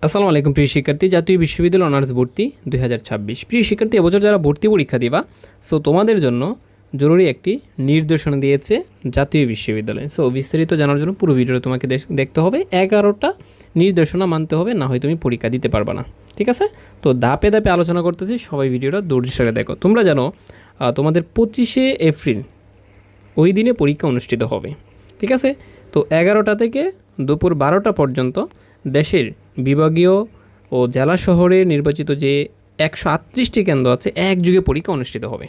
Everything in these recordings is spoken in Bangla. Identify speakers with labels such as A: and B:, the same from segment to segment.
A: আসসালামু আলাইকুম প্রিয় শিক্ষার্থী, জাতীয় বিশ্ববিদ্যালয় অনার্স ভর্তি 2026। প্রিয় শিক্ষার্থী, এবছর যারা ভর্তি পরীক্ষা দিবা, সো তোমাদের জন্য জরুরি একটি নির্দেশনা দিয়েছে জাতীয় বিশ্ববিদ্যালয়। সো বিস্তারিত জানার জন্য পুরো ভিডিওটা তোমাকে দেখতে হবে। 11টা নির্দেশনা মানতে হবে, না হয় তুমি পরীক্ষা দিতে পারবে না। ঠিক আছে, তো ধাপে ধাপে আলোচনা করতেছি, সবাই ভিডিওটা ধৈর্য সহকারে দেখো। তোমরা জানো তোমাদের 25শে এপ্রিল ওই দিনে পরীক্ষা অনুষ্ঠিত হবে। ঠিক আছে, তো 11টা থেকে দুপুর 12টা পর্যন্ত দেশের বিভাগীয় ও জেলা শহরে নির্বাচিত যে 138টি কেন্দ্র আছে একযুগে পরীক্ষা অনুষ্ঠিত হবে।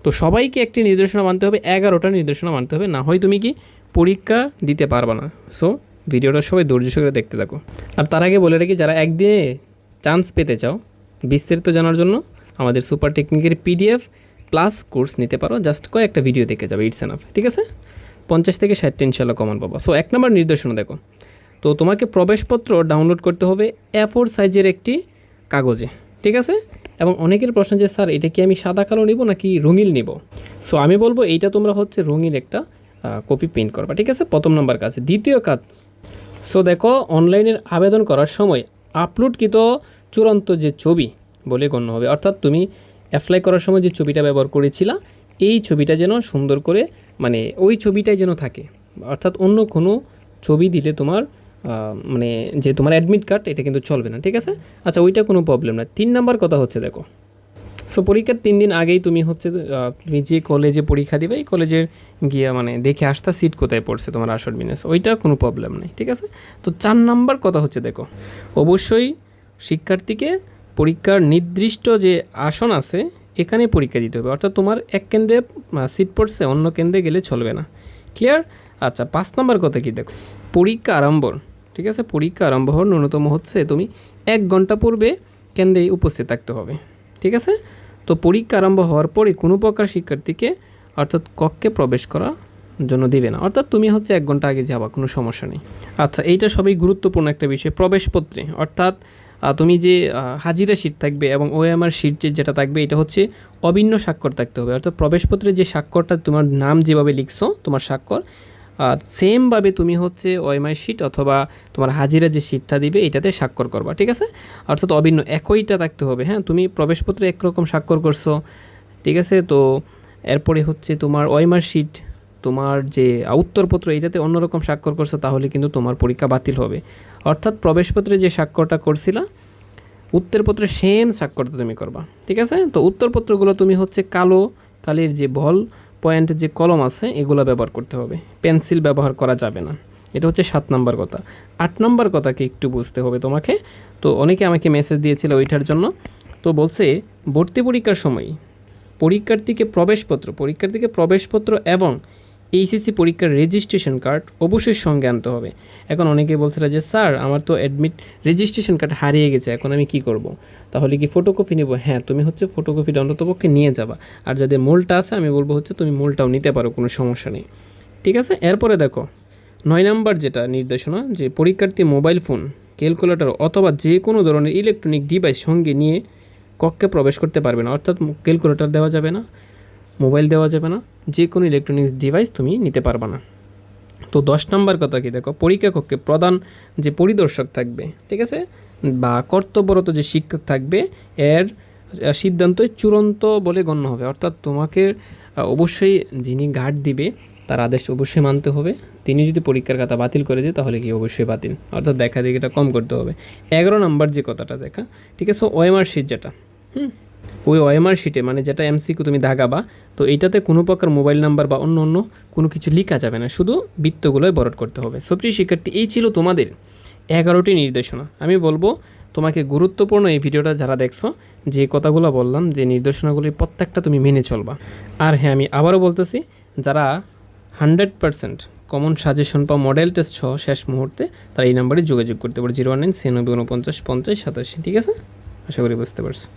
A: তো সবাইকে একটি নির্দেশনা মানতে হবে, 11টা নির্দেশনা মানতে হবে, না হয় তুমি কি পরীক্ষা দিতে পারবে না। সো ভিডিওটা সবাই ধৈর্য সহকারে দেখতে থাকো। আর তার আগে বলে রাখি, যারা একদিনে চান্স পেতে চাও বিস্তারিত জানার জন্য আমাদের সুপার টেকনিকের PDF প্লাস কোর্স নিতে পারো। জাস্ট কয়েকটা ভিডিও দেখে যাবে, ইটস এনাফ। ঠিক আছে, 50 থেকে 60টা ইনশাল্লাহ কমন পাবো। সো 1 নম্বর নির্দেশনা দেখো, তো তোমাকে প্রবেশপত্র ডাউনলোড করতে হবে A4 সাইজের একটি কাগজে। ঠিক আছে, এবং অনেকের প্রশ্ন যে স্যার এটা কি আমি সাদা কালো নিব নাকি রঙিন নিব? সো আমি বলবো এইটা তোমরা হচ্ছে রঙিন একটা কপি প্রিন্ট করবা। ঠিক আছে, প্রথম নাম্বার কাজ। দ্বিতীয় কাজ, সো দেখো অনলাইনের আবেদন করার সময় আপলোডকৃত চূড়ান্ত যে ছবি বলে গণ্য হবে, অর্থাৎ তুমি অ্যাপ্লাই করার সময় যে ছবিটা ব্যবহার করেছিলা এই ছবিটা যেন সুন্দর করে মানে ওই ছবিটাই যেন থাকে, অর্থাৎ অন্য কোনো ছবি দিলে তোমার মানে যে তোমার অ্যাডমিট কার্ড এটা কিন্তু চলবে না। ঠিক আছে, আচ্ছা ওইটা কোনো প্রবলেম না। 3 নাম্বার কথা হচ্ছে দেখো, সো পরীক্ষার 3 দিন আগেই তুমি হচ্ছে তুমি যে কলেজে পরীক্ষা দিবে এই কলেজের গিয়ে মানে দেখে আসতা সিট কোথায় পড়ছে তোমার আসর বিন্যাস, ওইটা কোনো প্রবলেম নেই। ঠিক আছে, তো 4 নাম্বার কথা হচ্ছে দেখো, অবশ্যই শিক্ষার্থীকে পরীক্ষার নির্দিষ্ট যে আসন আছে এখানে পরীক্ষা দিতে হবে, অর্থাৎ তোমার এক কেন্দ্রে সিট পড়ছে অন্য কেন্দ্রে গেলে চলবে না। ক্লিয়ার? আচ্ছা 5 নাম্বার কথা কি দেখো, পরীক্ষা আরম্ভ। ঠিক আছে, পরীক্ষা আরম্ভ হওয়ার ন্যূনতম হচ্ছে তুমি 1 ঘন্টা পূর্বে কেন্দ্রে উপস্থিত থাকতে হবে। ঠিক আছে, তো পরীক্ষা আরম্ভ হওয়ার পরে কোনো প্রকার শিক্ষার্থীকে অর্থাৎ কক্ষে প্রবেশ করার জন্য দিবে না, অর্থাৎ তুমি হচ্ছে 1 ঘন্টা আগে যাবা, কোনো সমস্যা নেই। আচ্ছা এইটা সবই গুরুত্বপূর্ণ একটা বিষয়। প্রবেশপত্রে অর্থাৎ তুমি যে হাজিরা শিট থাকবে এবং OMR শিট যেটা থাকবে এটা হচ্ছে অভিন্ন স্বাক্ষর থাকতে হবে, অর্থাৎ প্রবেশপত্রে যে স্বাক্ষরটা তোমার নাম যেভাবে লিখছো তোমার স্বাক্ষর সেমভাবে তুমি হচ্ছে OMR শিট অথবা তোমার হাজিরা যে শিটটা দিবে এটাতে স্বাক্ষর করবা। ঠিক আছে, অর্থাৎ অভিন্ন একইটা থাকতে হবে। হ্যাঁ, তুমি প্রবেশপত্রে একরকম স্বাক্ষর করছো, ঠিক আছে, তো এরপরে হচ্ছে তোমার OMR শিট তোমার যে উত্তরপত্র এটাতে অন্যরকম স্বাক্ষর করছো, তাহলে কিন্তু তোমার পরীক্ষা বাতিল হবে। অর্থাৎ প্রবেশপত্রে যে স্বাক্ষরটা করছিলা উত্তরপত্রে সেম স্বাক্ষরটা তুমি করবা। ঠিক আছে, তো উত্তরপত্রগুলো তুমি হচ্ছে কালো কালির যে বল পয়েন্ট যে কলম আছে এগুলো ব্যবহার করতে হবে, পেন্সিল ব্যবহার করা যাবে না। এটা হচ্ছে 7 নম্বর কথা। 8 নম্বর কথাকে একটু বুঝতে হবে তোমাকে। তো অনেকে আমাকে মেসেজ দিয়েছিল ওইটার জন্য, তো বলছে ভর্তি পরীক্ষার সময় পরীক্ষার্থীকে প্রবেশপত্র এবং এইচএসসি পরীক্ষার রেজিস্ট্রেশন কার্ড অবশ্যই সঙ্গে আনতে হবে। এখন অনেকে বলছিল যে স্যার আমার তো রেজিস্ট্রেশন কার্ড হারিয়ে গেছে, এখন আমি কি করব? তাহলে কি ফটোকপি নেব? হ্যাঁ, তুমি হচ্ছে ফটোকপিটা অন্ততপক্ষে নিয়ে যাবা। আর যাদের মূলটা আছে আমি বলবো হচ্ছে তুমি মূলটাও নিতে পারো, কোনো সমস্যা নেই। ঠিক আছে, এরপরে দেখো 9 নম্বর যেটা নির্দেশনা, যে পরীক্ষার্থী মোবাইল ফোন, ক্যালকুলেটর অথবা যে কোনো ধরনের ইলেকট্রনিক ডিভাইস সঙ্গে নিয়ে কক্ষে প্রবেশ করতে পারবে না, অর্থাৎ ক্যালকুলেটর দেওয়া যাবে না, মোবাইল দেওয়া যাবে না, যে কোনো ইলেকট্রনিক্স ডিভাইস তুমি নিতে পারবে না। তো 10 নম্বর কথা কি দেখো, পরীক্ষা কক্ষে প্রধান যে পরিদর্শক থাকবে, ঠিক আছে, বা কর্তব্যরত যে শিক্ষক থাকবে এর সিদ্ধান্তই চূড়ান্ত বলে গণ্য হবে, অর্থাৎ তোমাকে অবশ্যই যিনি গার্ড দিবে তার আদেশ অবশ্যই মানতে হবে। তিনি যদি পরীক্ষার খাতা বাতিল করে দেয় তাহলে কি অবশ্যই বাতিল, অর্থাৎ দেখা দেখিটা কম করতে হবে। 11 নম্বর যে কথাটা দেখা, ঠিক আছে, OMR শিট যেটা ওই OMR শিটে মানে যেটা MCQ তুমি দাগাবা, তো এইটাতে কোনো প্রকার মোবাইল নাম্বার বা অন্য অন্য কোনো কিছু লেখা যাবে না, শুধু বৃত্তগুলোই বরাদ করতে হবে। সো প্রিয় শিক্ষার্থী, এই ছিল তোমাদের 11টি নির্দেশনা। আমি বলবো তোমাকে গুরুত্বপূর্ণ এই ভিডিওটা যারা দেখছো, যে কথাগুলো বললাম, যে নির্দেশনাগুলির প্রত্যেকটা তুমি মেনে চলবা। আর হ্যাঁ, আমি আবারও বলতেছি, যারা 100% কমন সাজেশন পাও মডেল টেস্ট সহ শেষ মুহূর্তে, তারা এই নাম্বারে যোগাযোগ করতে পারো 019 96 49 50 50 87। ঠিক আছে, আশা করি বুঝতে পারছো।